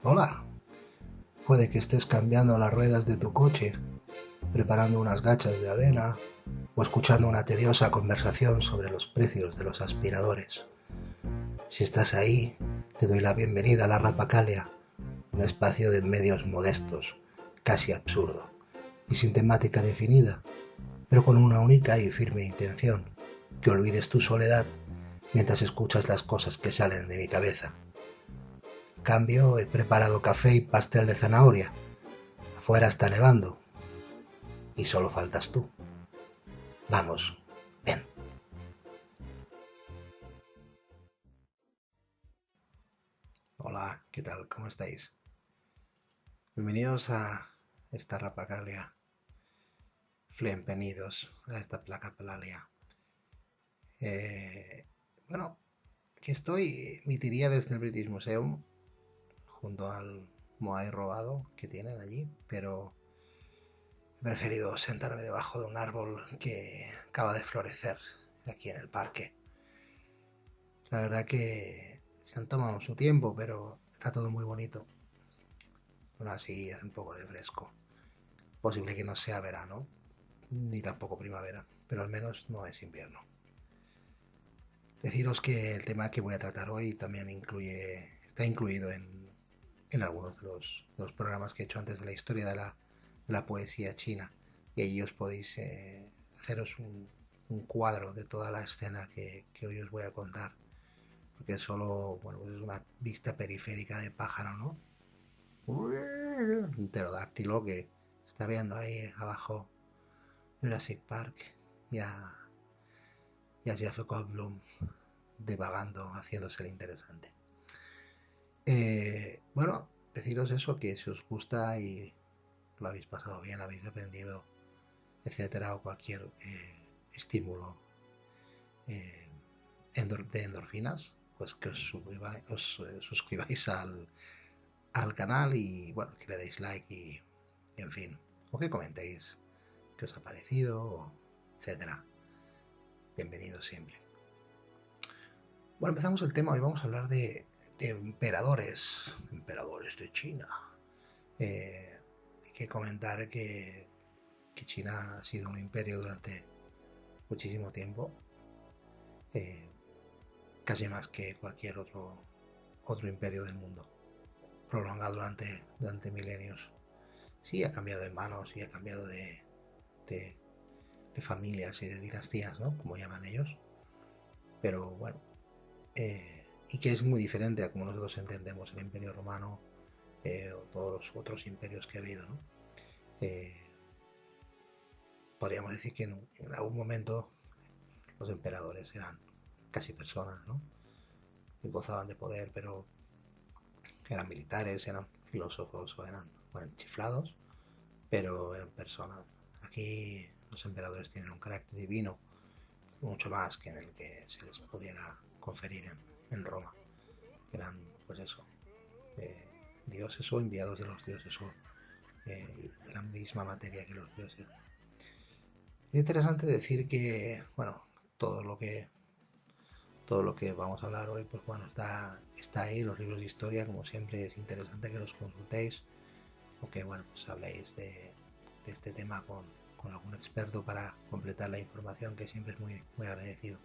Hola, puede que estés cambiando las ruedas de tu coche, preparando unas gachas de avena o escuchando una tediosa conversación sobre los precios de los aspiradores. Si estás ahí, te doy la bienvenida a la Rapacalia, un espacio de medios modestos, casi absurdo, y sin temática definida, pero con una única y firme intención, que olvides tu soledad mientras escuchas las cosas que salen de mi cabeza. A cambio, he preparado café y pastel de zanahoria. Afuera está nevando y solo faltas tú. Vamos, ven. Hola, ¿qué tal? ¿Cómo estáis? Bienvenidos a esta Rapacalia. Bienvenidos a esta placa palalia. Eh, bueno, aquí estoy, emitiría desde el British Museum, junto al Moai robado que tienen allí, pero he preferido sentarme debajo de un árbol que acaba de florecer aquí en el parque. La verdad que se han tomado su tiempo, pero está todo muy bonito. Aún así hace un poco de fresco. Posible que no sea verano, ni tampoco primavera, pero al menos no es invierno. Deciros que el tema que voy a tratar hoy también está incluido en algunos de los programas que he hecho antes de la historia de la poesía china. Y allí os podéis haceros un cuadro de toda la escena que hoy os voy a contar. Porque solo, bueno, pues es una vista periférica de pájaro, ¿no? Un pterodáctilo que está viendo ahí abajo Jurassic Park y a Jeff Goldblum divagando, haciéndose el interesante. Bueno, deciros eso, que si os gusta y lo habéis pasado bien, habéis aprendido, etcétera, o cualquier estímulo eh, de endorfinas, pues que os suscribáis al canal y bueno, que le deis like y en fin, o que comentéis qué os ha parecido, etcétera. Bienvenidos siempre. Bueno, empezamos el tema. Hoy vamos a hablar de emperadores de China. Hay que comentar que China ha sido un imperio durante muchísimo tiempo, eh, casi más que cualquier otro imperio del mundo, prolongado durante milenios. Sí, ha cambiado de manos y ha cambiado de, de familias y de dinastías, ¿no? Como llaman ellos. Pero bueno, y que es muy diferente a como nosotros entendemos el Imperio Romano o todos los otros imperios que ha habido, ¿no? Eh, Podríamos decir que en algún momento los emperadores eran casi personas, ¿no? Y gozaban de poder, pero eran militares, eran filósofos o eran chiflados, pero eran personas. Aquí los emperadores tienen un carácter divino, mucho más que en el que se les pudiera conferir en Roma. Eran, pues eso, eh, dioses o enviados de los dioses o de la misma materia que los dioses. Es interesante decir que, bueno, todo lo que todo lo que vamos a hablar hoy, pues bueno, está ahí en los libros de historia, como siempre es interesante que los consultéis o que, bueno, pues habléis de este tema con algún experto para completar la información, que siempre es muy, muy agradecido.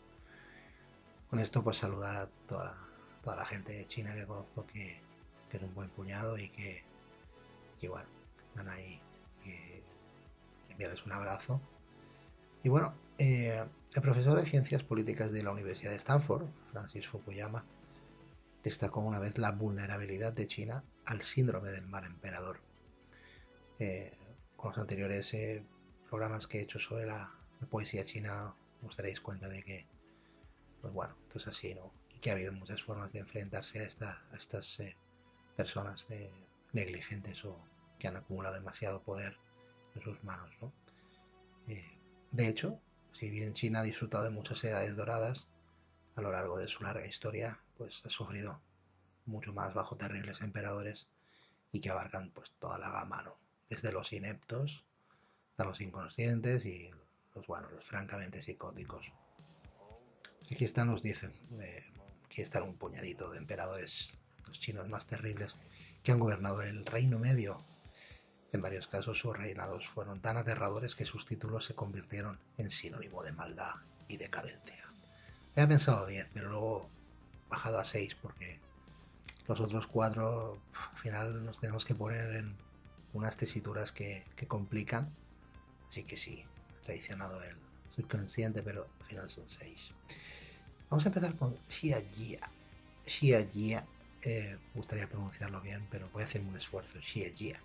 Con esto, pues saludar a toda la gente de China que conozco, que es un buen puñado y que bueno, que están ahí, enviarles un abrazo. Y bueno, el profesor de Ciencias Políticas de la Universidad de Stanford, Francis Fukuyama, destacó una vez la vulnerabilidad de China al síndrome del mal emperador. Con los anteriores programas que he hecho sobre la poesía china os daréis cuenta de que, pues bueno, esto es así, ¿no? Y que ha habido muchas formas de enfrentarse a estas personas negligentes o que han acumulado demasiado poder en sus manos, ¿no? Eh, de hecho, si bien China ha disfrutado de muchas edades doradas a lo largo de su larga historia, pues ha sufrido mucho más bajo terribles emperadores y que abarcan pues toda la gama, ¿no? Desde los ineptos hasta los inconscientes y los francamente psicóticos. Aquí están los 10, aquí están un puñadito de emperadores los chinos más terribles que han gobernado el Reino Medio. En varios casos sus reinados fueron tan aterradores que sus títulos se convirtieron en sinónimo de maldad y decadencia. Había pensado 10, pero luego bajado a 6 porque los otros 4 al final nos tenemos que poner en unas tesituras que complican. Así que sí, he traicionado el subconsciente, pero al final son 6. Vamos a empezar con Xia Jia. Xia Jia, me gustaría pronunciarlo bien, pero voy a hacer un esfuerzo. Xia Jia.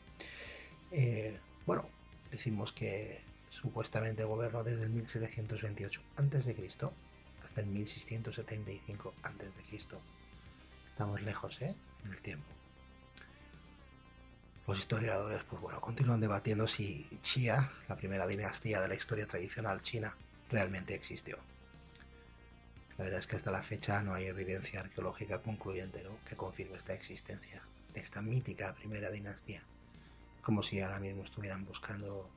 Bueno, decimos que supuestamente gobernó desde el 1728 a.C. hasta el 1675 a.C. Estamos lejos, en el tiempo. Los historiadores, pues bueno, continúan debatiendo si Xia, la primera dinastía de la historia tradicional china, realmente existió. La verdad es que hasta la fecha no hay evidencia arqueológica concluyente, ¿no?, que confirme esta existencia de esta mítica primera dinastía. Como si ahora mismo estuvieran buscando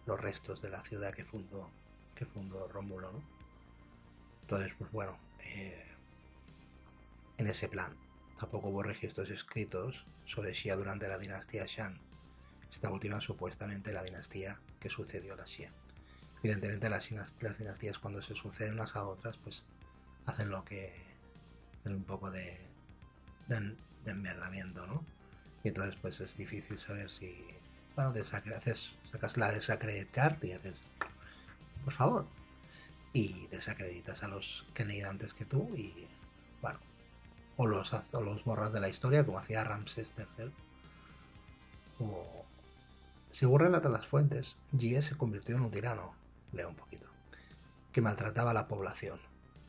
los restos de la ciudad que fundó Rómulo, ¿no? Entonces, pues bueno, en ese plan tampoco hubo registros escritos sobre Xia durante la dinastía Shang, esta última supuestamente la dinastía que sucedió a la Xia. Evidentemente las dinastías cuando se suceden unas a otras pues hacen lo que un poco de enmerdamiento, ¿no? Y entonces pues es difícil saber si, bueno, sacas la desacreditar y haces, por favor, y desacreditas a los que han ido antes que tú y, bueno, o los borras de la historia como hacía Ramsés III. O, según relatan las fuentes, Jie se convirtió en un tirano, leo un poquito, que maltrataba a la población.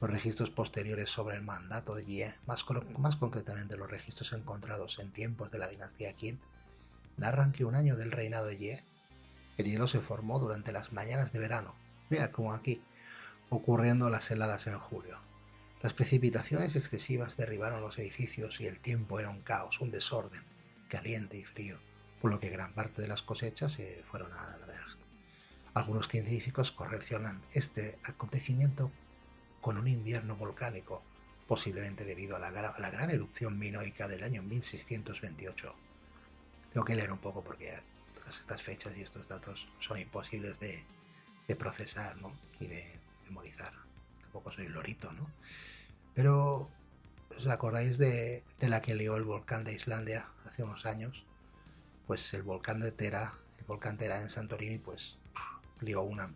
Los registros posteriores sobre el mandato de Jie, más concretamente los registros encontrados en tiempos de la dinastía Qin, narran que un año del reinado de Jie, el hielo se formó durante las mañanas de verano, mira como aquí, ocurriendo las heladas en julio. Las precipitaciones excesivas derribaron los edificios y el tiempo era un caos, un desorden, caliente y frío, por lo que gran parte de las cosechas se fueron a la verga. Algunos científicos correlacionan este acontecimiento con un invierno volcánico, posiblemente debido a la gran erupción minoica del año 1628. Tengo que leer un poco porque todas estas fechas y estos datos son imposibles de procesar, ¿no?, y de memorizar. Tampoco soy lorito, ¿no? Pero, ¿os acordáis de la que lió el volcán de Islandia hace unos años? Pues el volcán Tera en Santorini, pues lió una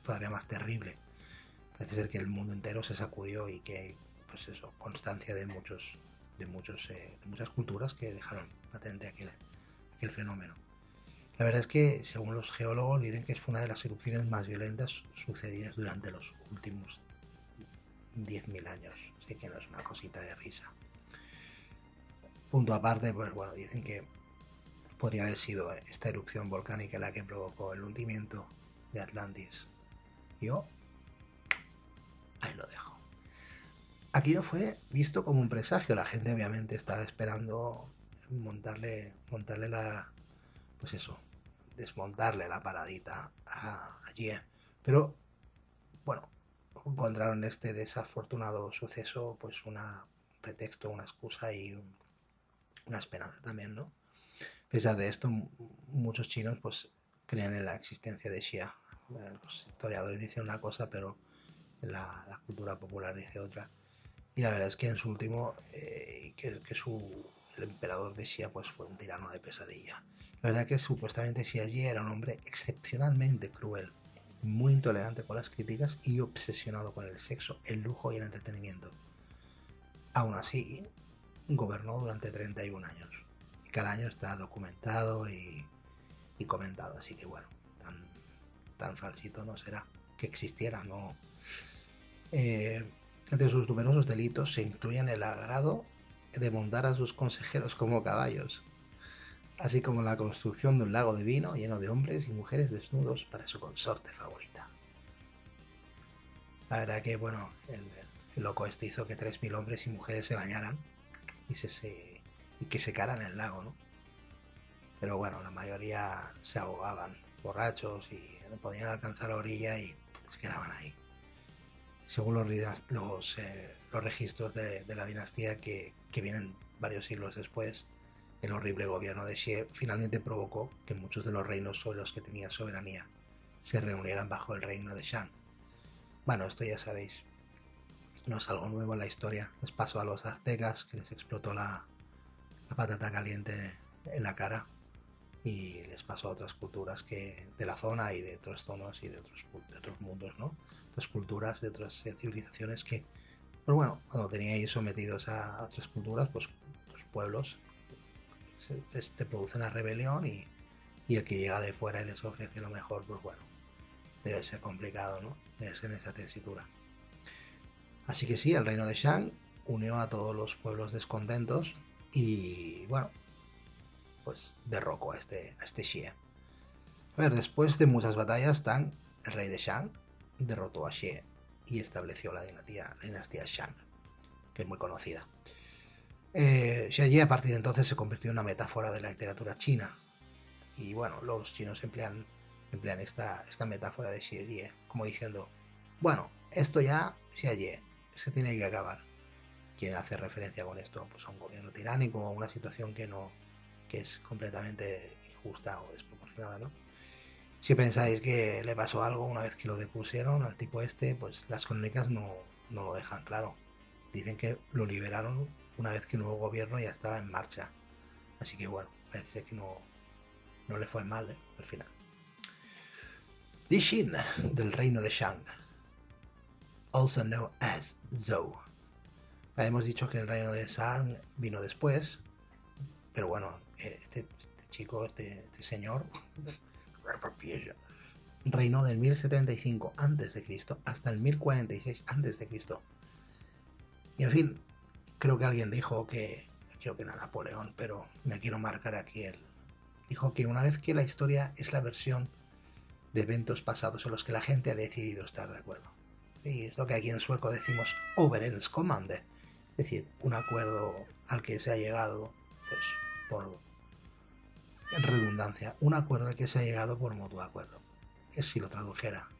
todavía más terrible. Parece ser que el mundo entero se sacudió y que hay, pues eso, constancia de muchas culturas que dejaron patente aquel fenómeno. La verdad es que, según los geólogos, dicen que fue una de las erupciones más violentas sucedidas durante los últimos 10.000 años. Así que no es una cosita de risa. Punto aparte, pues bueno, dicen que podría haber sido esta erupción volcánica la que provocó el hundimiento de Atlantis. Yo ahí lo dejo. Aquello fue visto como un presagio. La gente obviamente estaba esperando montarle la, pues eso, desmontarle la paradita allí. Pero bueno, encontraron este desafortunado suceso pues un pretexto, una excusa y una esperanza también, ¿no? A pesar de esto, muchos chinos pues creen en la existencia de Xia. Los historiadores dicen una cosa, pero la cultura popular dice otra. Y la verdad es que en su último, el emperador de Xia pues fue un tirano de pesadilla. La verdad que supuestamente Xia Ji era un hombre excepcionalmente cruel, muy intolerante con las críticas y obsesionado con el sexo, el lujo y el entretenimiento. Aún así, gobernó durante 31 años. Y cada año está documentado y comentado. Así que bueno, tan falsito no será que existiera, ¿no? Entre sus numerosos delitos se incluyen el agrado de montar a sus consejeros como caballos, así como la construcción de un lago de vino lleno de hombres y mujeres desnudos para su consorte favorita. La verdad que, bueno, el loco este hizo que 3.000 hombres y mujeres se bañaran y que secaran el lago, ¿no? Pero bueno, la mayoría se ahogaban, borrachos, y no podían alcanzar la orilla y se quedaban ahí. Según los los registros de la dinastía que vienen varios siglos después, el horrible gobierno de Xie finalmente provocó que muchos de los reinos sobre los que tenía soberanía se reunieran bajo el reino de Shang. Bueno, esto ya sabéis, no es algo nuevo en la historia. Les pasó a los aztecas, que les explotó la patata caliente en la cara, y les pasó a otras culturas que de la zona y de otras zonas y de otros mundos, ¿no? Otras culturas, de otras civilizaciones que, pues bueno, cuando teníais sometidos a otras culturas, pues los pueblos se produce una rebelión y el que llega de fuera y les ofrece lo mejor, pues bueno, debe ser complicado, ¿no? Debe ser en esa tesitura. Así que sí, el reino de Shang unió a todos los pueblos descontentos y, bueno, pues derrocó a este Xie. A ver, después de muchas batallas, Tang, el rey de Shang, derrotó a Xie y estableció la dinastía Shang, que es muy conocida. Xie a partir de entonces se convirtió en una metáfora de la literatura china. Y bueno, los chinos emplean esta metáfora de Xie como diciendo, bueno, esto ya Xie se tiene que acabar. Quieren hacer referencia con esto pues a un gobierno tiránico o a una situación que es completamente injusta o desproporcionada, ¿no? Si pensáis que le pasó algo una vez que lo depusieron al tipo este, pues las crónicas no lo dejan claro. Dicen que lo liberaron una vez que el nuevo gobierno ya estaba en marcha. Así que bueno, parece que no le fue mal, al final. Di Xin, del reino de Shang, also known as Zhou. Hemos dicho que el reino de Shang vino después, pero bueno, este chico, este señor, reinó del 1075 a.C. hasta el 1046 a.C. Y en fin, creo que alguien dijo creo que era Napoleón, pero me quiero marcar aquí dijo que una vez que la historia es la versión de eventos pasados en los que la gente ha decidido estar de acuerdo. Y es lo que aquí en sueco decimos överenskommande, es decir, un acuerdo al que se ha llegado, pues, por redundancia, un acuerdo al que se ha llegado por mutuo acuerdo. Es, si lo tradujera,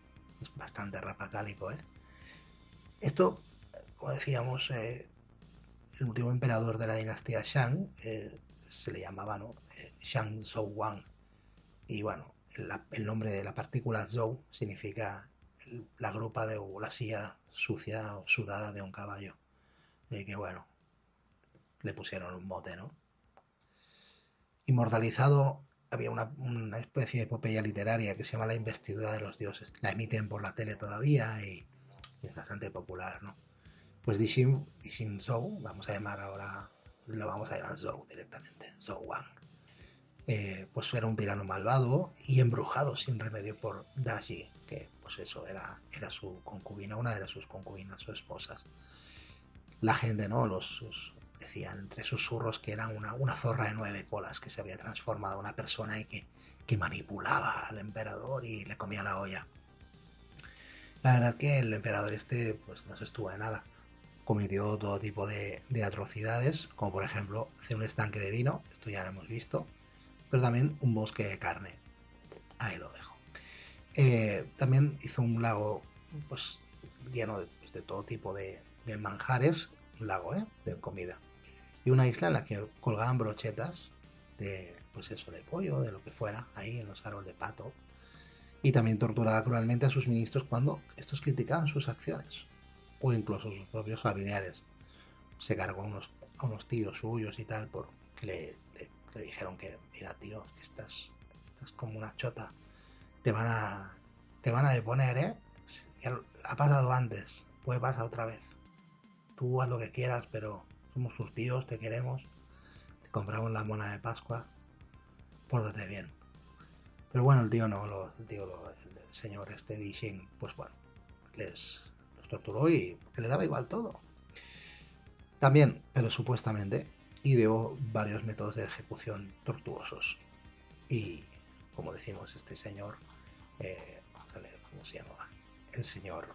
es bastante rapacálico, ¿eh? Esto, como decíamos, el último emperador de la dinastía Shang se le llamaba, ¿no? Shang Zhou-Wang. Y bueno, el nombre de la partícula Zhou significa la grupa o la silla sucia o sudada de un caballo. Y que bueno, le pusieron un mote, ¿no? Inmortalizado, había una especie de epopeya literaria que se llama La investidura de los dioses. La emiten por la tele todavía y es bastante popular, ¿no? Pues Di Xin Zhou, vamos a llamar Zhou directamente, Zhou Wang. Pues era un tirano malvado y embrujado sin remedio por Daji, que pues eso era su concubina, una de sus concubinas, sus esposas. La gente, ¿no? Decían entre susurros que era una zorra de 9 colas que se había transformado en una persona y que manipulaba al emperador y le comía la olla. La verdad que el emperador pues no se estuvo de nada. Cometió todo tipo de atrocidades, como por ejemplo hacer un estanque de vino, esto ya lo hemos visto, pero también un bosque de carne. Ahí lo dejo. También hizo un lago pues lleno de todo tipo de manjares, un lago de comida, y una isla en la que colgaban brochetas de pues eso, de pollo, de lo que fuera, ahí en los árboles de pato, y también torturaba cruelmente a sus ministros cuando estos criticaban sus acciones, o incluso sus propios familiares. Se cargó a unos tíos suyos y tal, porque le dijeron que, mira tío, que estás como una chota, te van a deponer, ya ha pasado antes, puede pasar otra vez. Tú haz lo que quieras, pero somos tus tíos, te queremos, te compramos la mona de Pascua, pórtate bien. Pero bueno, el tío no, el señor Di Xin, pues bueno, los torturó y le daba igual todo. También, pero supuestamente, ideó varios métodos de ejecución tortuosos. Y, como decimos, este señor, vamos a leer cómo se llamaba, el señor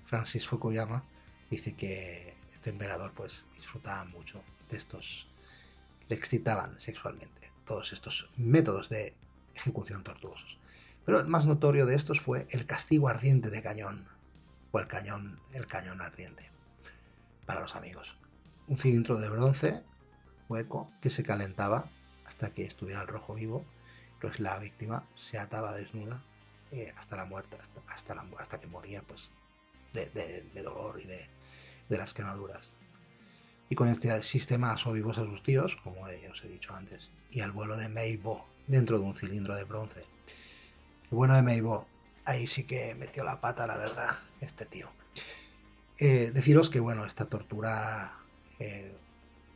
Francis Fukuyama, dice que este emperador pues disfrutaba mucho de estos, le excitaban sexualmente todos estos métodos de ejecución tortuosos. Pero el más notorio de estos fue el castigo ardiente de cañón, o el cañón ardiente. para los amigos. Un cilindro de bronce hueco que se calentaba hasta que estuviera el rojo vivo, pues la víctima se ataba desnuda hasta la muerte, hasta que moría pues de dolor y de las quemaduras. Y con este sistema asó vivos a sus tíos, como os he dicho antes, y al vuelo de Meibo dentro de un cilindro de bronce. El bueno de Meibo, ahí sí que metió la pata, la verdad, este tío. Deciros que, bueno, esta tortura,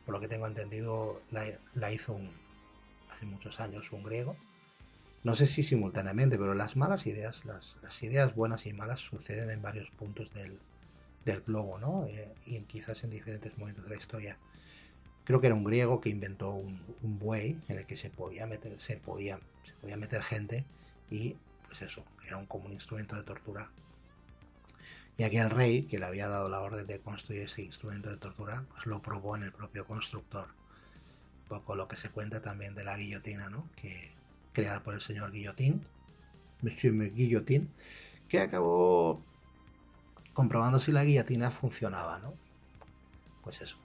por lo que tengo entendido, la hizo hace muchos años un griego. No sé si simultáneamente, pero las malas ideas, las ideas buenas y malas suceden en varios puntos del globo, ¿no? Y quizás en diferentes momentos de la historia. Creo que era un griego que inventó un buey en el que se podía meter gente y pues eso, era como un instrumento de tortura. Y aquí el rey, que le había dado la orden de construir ese instrumento de tortura, pues lo probó en el propio constructor. Un poco lo que se cuenta también de la guillotina, ¿no? Que creada por el señor Guillotín, Monsieur Guillotín, que acabó comprobando si la guillotina funcionaba, ¿no? Pues eso,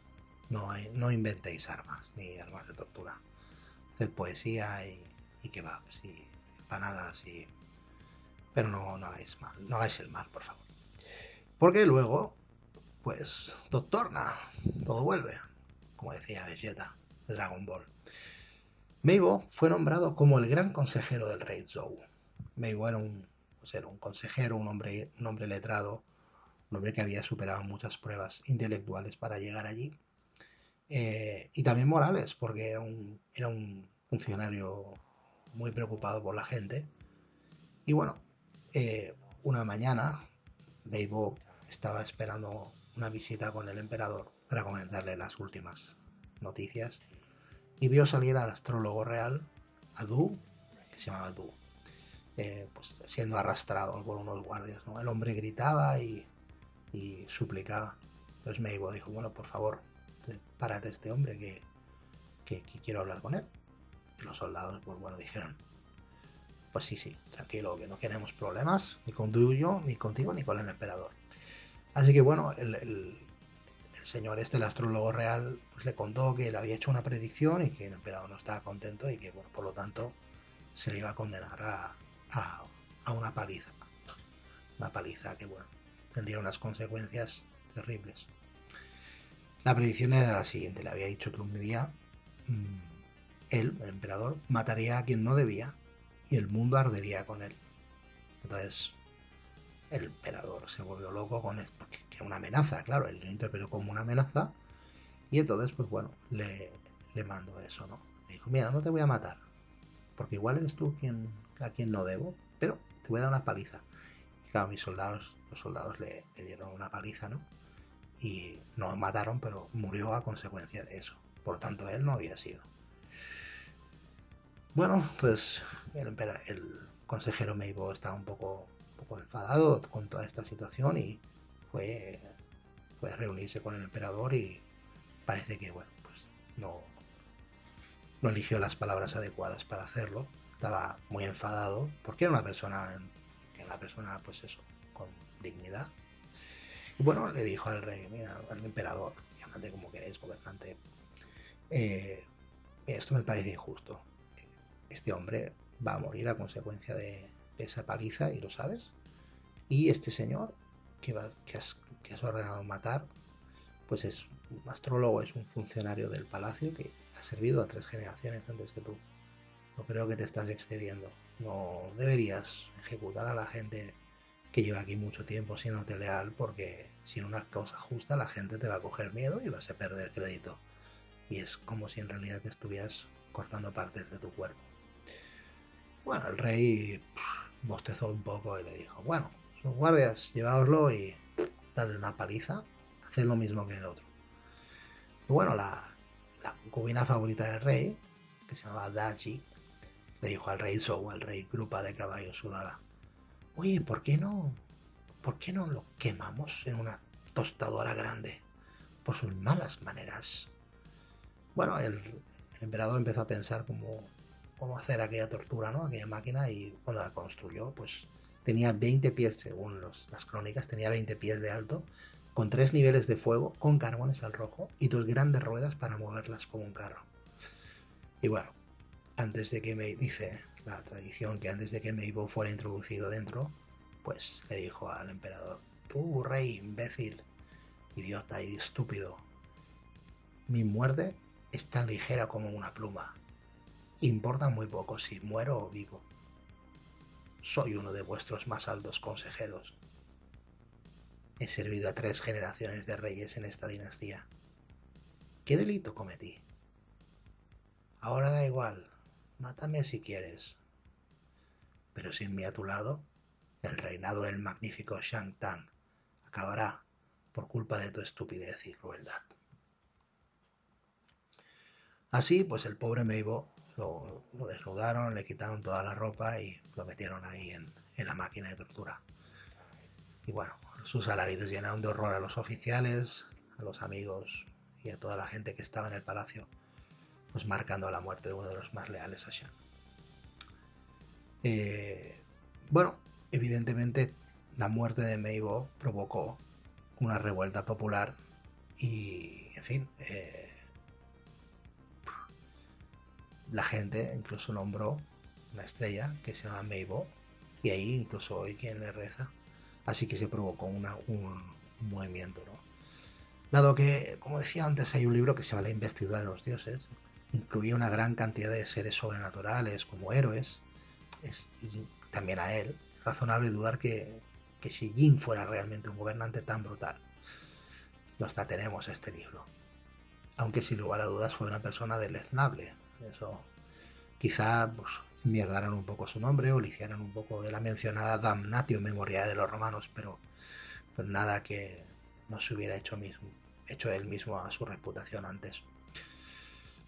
no inventéis armas, ni armas de tortura. Haced poesía y kebabs y empanadas y... Pero no hagáis mal, no hagáis el mal, por favor. Porque luego, pues, todo torna, todo vuelve, como decía Vegeta de Dragon Ball. Meibo fue nombrado como el gran consejero del rey Zhou. Meibo era un consejero, un hombre letrado, un hombre que había superado muchas pruebas intelectuales para llegar allí. Y también morales, porque era un funcionario muy preocupado por la gente. Y bueno, una mañana, Meibo estaba esperando una visita con el emperador para comentarle las últimas noticias y vio salir al astrólogo real, a Du, que se llamaba Du, pues siendo arrastrado por unos guardias, ¿no? El hombre gritaba y suplicaba. Entonces Meibo dijo, bueno, por favor, párate este hombre que quiero hablar con él. Y los soldados, pues bueno, dijeron, pues sí, tranquilo, que no queremos problemas, ni contigo, ni con el emperador. Así que bueno, el señor el astrólogo real, pues le contó que le había hecho una predicción y que el emperador no estaba contento y que, bueno, por lo tanto, se le iba a condenar a una paliza. Una paliza que, bueno, tendría unas consecuencias terribles. La predicción era la siguiente, le había dicho que un día él, el emperador, mataría a quien no debía y el mundo ardería con él. Entonces, el emperador se volvió loco con esto, porque era una amenaza, claro, él lo interpretó como una amenaza y entonces, pues bueno, le mandó eso, ¿no? Le dijo, mira, no te voy a matar, porque igual eres tú a quien no debo, pero te voy a dar una paliza. Y claro, los soldados le dieron una paliza, ¿no? Y no lo mataron, pero murió a consecuencia de eso. Por tanto, él no había sido. Bueno, pues el consejero Meibo estaba un poco enfadado con toda esta situación y fue a reunirse con el emperador y parece que, bueno, pues no eligió las palabras adecuadas para hacerlo. Estaba muy enfadado porque era una persona pues eso, con dignidad. Y bueno, le dijo al rey, mira, al emperador, llámate como queréis, gobernante, esto me parece injusto. Este hombre va a morir a consecuencia de esa paliza y lo sabes. Y este señor que has ordenado matar, pues es un astrólogo, es un funcionario del palacio que ha servido a 3 generaciones antes que tú. No creo que te estás excediendo. No deberías ejecutar a la gente que lleva aquí mucho tiempo siéndote leal, porque sin una causa justa la gente te va a coger miedo y vas a perder crédito. Y es como si en realidad te estuvieras cortando partes de tu cuerpo. Bueno, el rey bostezó un poco y le dijo, bueno, sus guardias, lleváoslo y dadle una paliza, haced lo mismo que el otro. Y bueno, la concubina favorita del rey, que se llamaba Daji, le dijo al rey Zhou, al rey Grupa de Caballo Sudada, oye, ¿por qué no lo quemamos en una tostadora grande por sus malas maneras? Bueno, el emperador empezó a pensar cómo hacer aquella tortura, ¿no? Aquella máquina, y cuando la construyó, pues tenía 20 pies, según las crónicas, tenía 20 pies de alto, con 3 niveles de fuego, con carbones al rojo y 2 grandes ruedas para moverlas como un carro. Y bueno, antes de que me dice la tradición que antes de que Meibo fuera introducido dentro, pues le dijo al emperador: tú, rey imbécil, idiota y estúpido, mi muerte es tan ligera como una pluma. Importa muy poco si muero o vivo. Soy uno de vuestros más altos consejeros. He servido a 3 generaciones de reyes en esta dinastía. ¿Qué delito cometí? Ahora da igual, mátame si quieres. Pero sin mí a tu lado, el reinado del magnífico Shang Tang acabará por culpa de tu estupidez y crueldad. Así, pues el pobre Meibo lo desnudaron, le quitaron toda la ropa y lo metieron ahí en la máquina de tortura. Y bueno, sus alaridos llenaron de horror a los oficiales, a los amigos y a toda la gente que estaba en el palacio, pues marcando la muerte de uno de los más leales a Shang. Bueno, evidentemente la muerte de Meibo provocó una revuelta popular y, en fin, la gente incluso nombró una estrella que se llama Meibo y ahí incluso hoy quien le reza. Así que se provocó un movimiento, ¿no? Dado que, como decía antes, hay un libro que se llama La investidura de los dioses, incluía una gran cantidad de seres sobrenaturales como héroes, y también a él, es razonable dudar que Shi Jin fuera realmente un gobernante tan brutal. No hasta tenemos este libro. Aunque sin lugar a dudas fue una persona deleznable. Eso quizá pues, mierdaran un poco su nombre o le hicieran un poco de la mencionada damnatio memoriae de los romanos, pero nada que no se hubiera hecho él mismo a su reputación antes.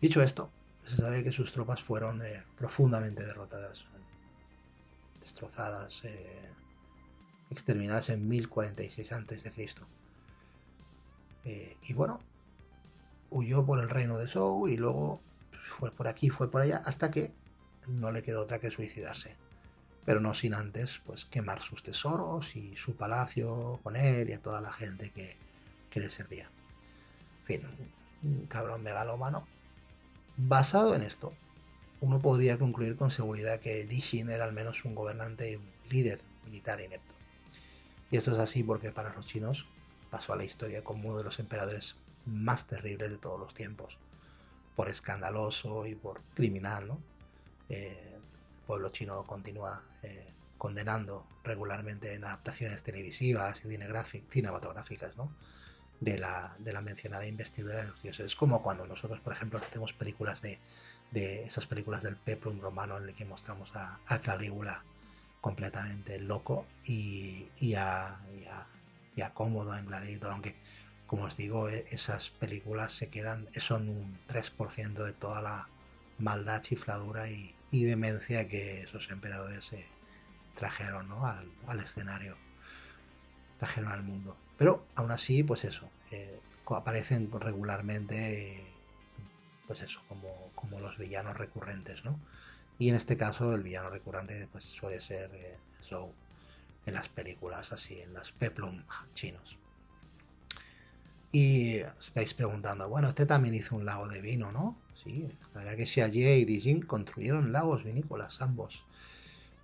Dicho esto, se sabe que sus tropas fueron profundamente derrotadas, destrozadas, exterminadas en 1046 a.C. Y bueno, huyó por el reino de Zhou y luego fue por aquí, fue por allá, hasta que no le quedó otra que suicidarse. Pero no sin antes pues quemar sus tesoros y su palacio con él y a toda la gente que le servía. En fin, un cabrón megalómano. Basado en esto, uno podría concluir con seguridad que Di Xin era al menos un gobernante y un líder militar inepto. Y esto es así porque para los chinos pasó a la historia como uno de los emperadores más terribles de todos los tiempos, por escandaloso y por criminal, ¿no? El pueblo chino continúa condenando regularmente en adaptaciones televisivas y cinematográficas, ¿no? de la mencionada investidura de los dioses. Es como cuando nosotros, por ejemplo, hacemos películas de esas películas del Peplum romano en el que mostramos a Calígula completamente loco y a Cómodo en Gladiator, aunque como os digo, esas películas son un 3% de toda la maldad, chifladura y demencia que esos emperadores trajeron, ¿no? al escenario, trajeron al mundo. Pero aún así, pues eso, aparecen regularmente, pues eso, como los villanos recurrentes, ¿no? Y en este caso el villano recurrente pues suele ser Zhou en las películas así, en los peplum chinos. Y estáis preguntando, bueno, este también hizo un lago de vino, ¿no? Sí, la verdad que Xia Jie y Di Jin construyeron lagos vinícolas ambos.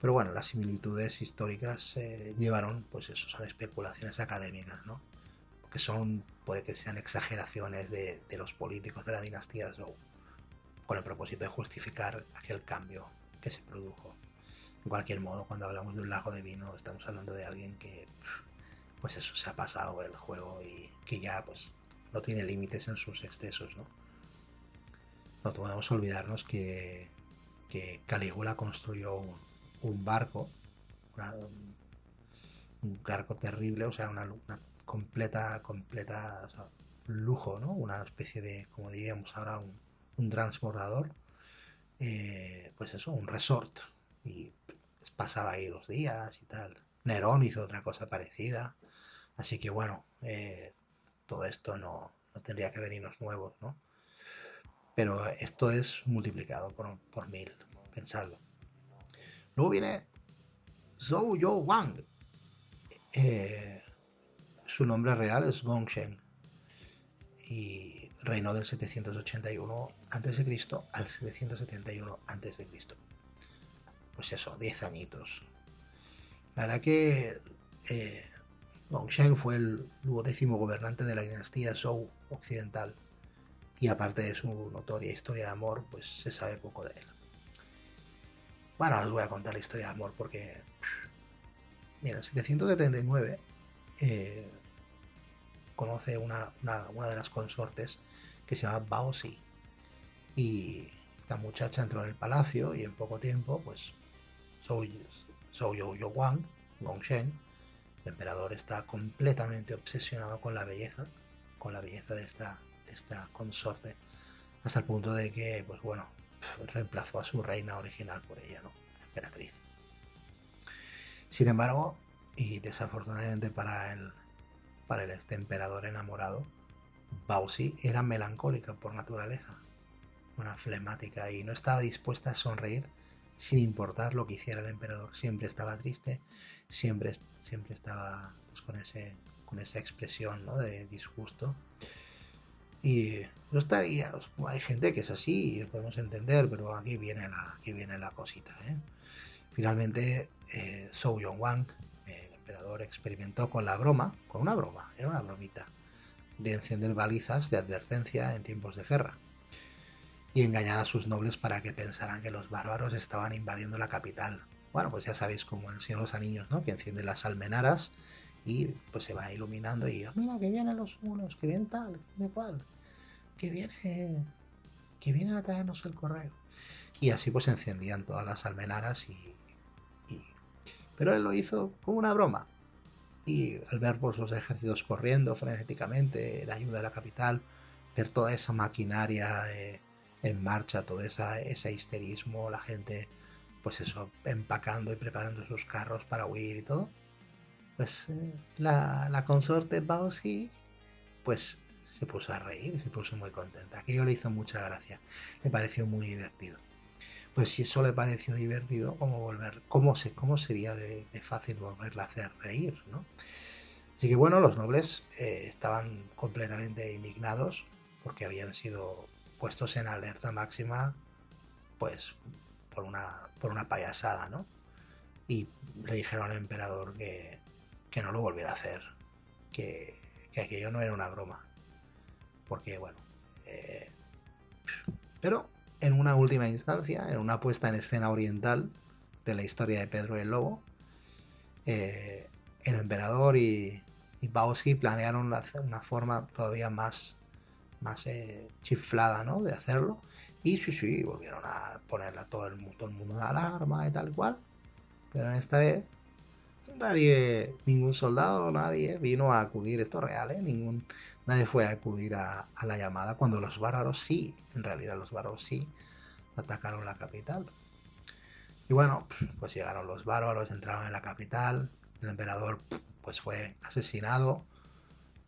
Pero bueno, las similitudes históricas llevaron, pues eso, son especulaciones académicas, ¿no? Porque puede que sean exageraciones de los políticos de la dinastía Zhou, con el propósito de justificar aquel cambio que se produjo. De cualquier modo, cuando hablamos de un lago de vino, estamos hablando de alguien que, pues eso, se ha pasado el juego y que ya, pues, no tiene límites en sus excesos, ¿no? No podemos olvidarnos que Calígula construyó un barco, un barco terrible, o sea, una completa, o sea, un lujo, ¿no? Una especie de, como diríamos ahora, un transbordador, pues eso, un resort, y pasaba ahí los días y tal. Nerón hizo otra cosa parecida, así que bueno, todo esto no tendría que venirnos nuevos, ¿no? Pero esto es multiplicado por 1000, pensadlo. Luego viene Zhou Yo Wang. Es su nombre real es Gongsheng y reinó del 781 a.C. al 771 a.C. Pues eso, 10 añitos. La verdad que Gongsheng fue el 12º gobernante de la dinastía Zhou occidental y aparte de su notoria historia de amor, pues se sabe poco de él. Bueno, os voy a contar la historia de amor porque, mira, en 779 conoce una de las consortes que se llama Bao Si. Y esta muchacha entró en el palacio y en poco tiempo, pues, Zhou Youwang, Gongsheng, el emperador, está completamente obsesionado con la belleza de esta consorte, hasta el punto de que, pues bueno, reemplazó a su reina original por ella, ¿no? La emperatriz. Sin embargo, y desafortunadamente para este emperador enamorado, Bao Si era melancólica por naturaleza, una flemática, y no estaba dispuesta a sonreír sin importar lo que hiciera el emperador. Siempre estaba triste, siempre estaba pues, con esa expresión, ¿no?, de disgusto. Y no estaría, hay gente que es así y lo podemos entender, pero aquí viene la cosita, ¿eh? Finalmente, Zhou Youwang, el emperador, experimentó con una broma, era una bromita, de encender balizas de advertencia en tiempos de guerra y engañar a sus nobles para que pensaran que los bárbaros estaban invadiendo la capital. Bueno, pues ya sabéis, como en el Señor de los Anillos, ¿no?, que encienden las almenaras y pues se va iluminando y mira que vienen los hunos, que viene tal, que viene cual, que vienen a traernos el correo. Y así pues encendían todas las almenaras pero él lo hizo como una broma. Y al ver pues, los ejércitos corriendo frenéticamente, la ayuda de la capital, ver toda esa maquinaria en marcha, todo ese histerismo, la gente, pues eso, empacando y preparando sus carros para huir y todo, pues la consorte Bao Si, pues se puso a reír, se puso muy contenta. Aquello le hizo mucha gracia, le pareció muy divertido. Pues si eso le pareció divertido, ¿cómo sería de fácil volverla a hacer reír, ¿no? Así que bueno, los nobles estaban completamente indignados porque habían sido puestos en alerta máxima, pues por una payasada, ¿no? Y le dijeron al emperador que no lo volviera a hacer, que aquello no era una broma, porque bueno, pero en una última instancia, en una puesta en escena oriental de la historia de Pedro el Lobo, el emperador y Bao Si planearon una forma todavía más chiflada, ¿no?, de hacerlo, y sí, volvieron a ponerla todo el mundo en alarma y tal cual, pero en esta vez ningún soldado, nadie vino a acudir, esto es real, nadie fue a acudir a la llamada, cuando los bárbaros sí, en realidad los bárbaros sí atacaron la capital. Y bueno, pues llegaron los bárbaros, entraron en la capital, el emperador pues fue asesinado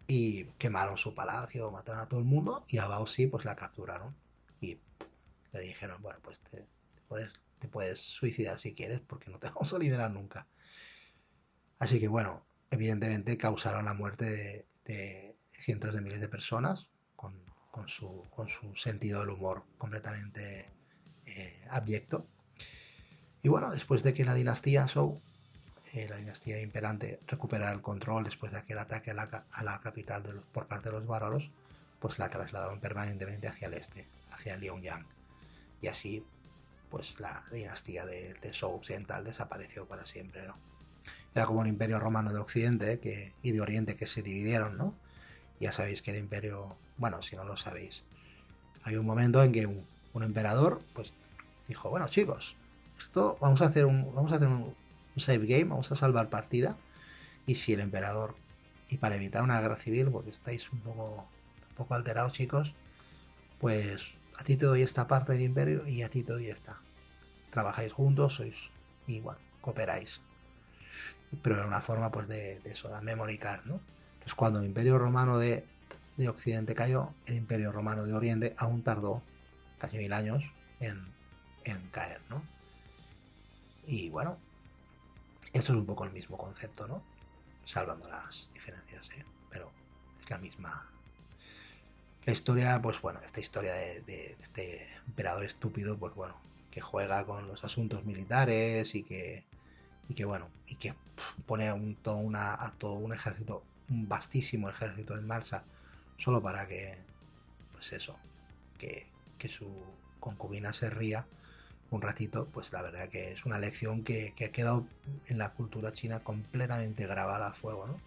y quemaron su palacio, mataron a todo el mundo, y a Bao Si pues la capturaron y le dijeron, bueno, pues te puedes suicidar si quieres porque no te vamos a liberar nunca. Así que bueno, evidentemente causaron la muerte de cientos de miles de personas con su sentido del humor completamente abyecto. Y bueno, después de que la dinastía Zhou, la dinastía imperante, recuperara el control después de aquel ataque a la capital por parte de los bárbaros, pues la trasladaron permanentemente hacia el este, hacia Liaoyang. Y así, pues la dinastía de Zhou occidental desapareció para siempre, ¿no? Era como un imperio romano de Occidente y de Oriente que se dividieron, ¿no? Ya sabéis que el imperio, bueno, si no lo sabéis, hay un momento en que un emperador, pues, dijo, bueno, chicos, esto vamos a hacer un save game, vamos a salvar partida, y si el emperador, y para evitar una guerra civil, porque estáis un poco alterados, chicos, pues a ti te doy esta parte del imperio y a ti te doy esta. Trabajáis juntos, y bueno, cooperáis. Pero era una forma pues de eso, de memory card, ¿no? Entonces cuando el imperio romano de Occidente cayó, el imperio romano de Oriente aún tardó casi 1000 años en caer, ¿no? Y bueno, eso es un poco el mismo concepto, ¿no? Salvando las diferencias, ¿eh? la misma. La historia, pues bueno, esta historia de este emperador estúpido, pues bueno, que juega con los asuntos militares y que bueno, y que pone a todo un ejército, un vastísimo ejército en marcha, solo para que, pues eso, que su concubina se ría un ratito. Pues la verdad que es una lección que ha quedado en la cultura china completamente grabada a fuego, ¿no?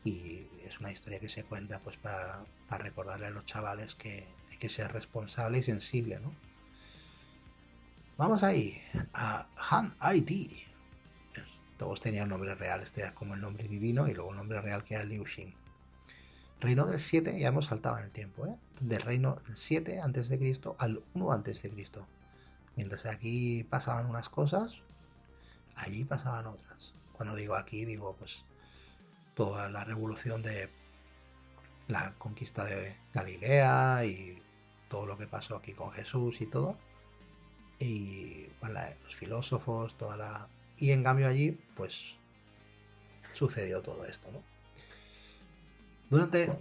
Y es una historia que se cuenta pues para recordarle a los chavales que hay que ser responsable y sensible, ¿no? Vamos ahí a Han Ai-Di. Todos tenían nombres reales, este era como el nombre divino, y luego el nombre real que era Liu Xin. Reino del 7, ya hemos saltado en el tiempo, ¿eh? Del reino del 7 a.C. al 1 a.C. Mientras aquí pasaban unas cosas, allí pasaban otras. Cuando digo aquí, digo pues toda la revolución de la conquista de Galilea y todo lo que pasó aquí con Jesús y todo. Y bueno, los filósofos, toda la... Y en cambio allí, pues sucedió todo esto, ¿no?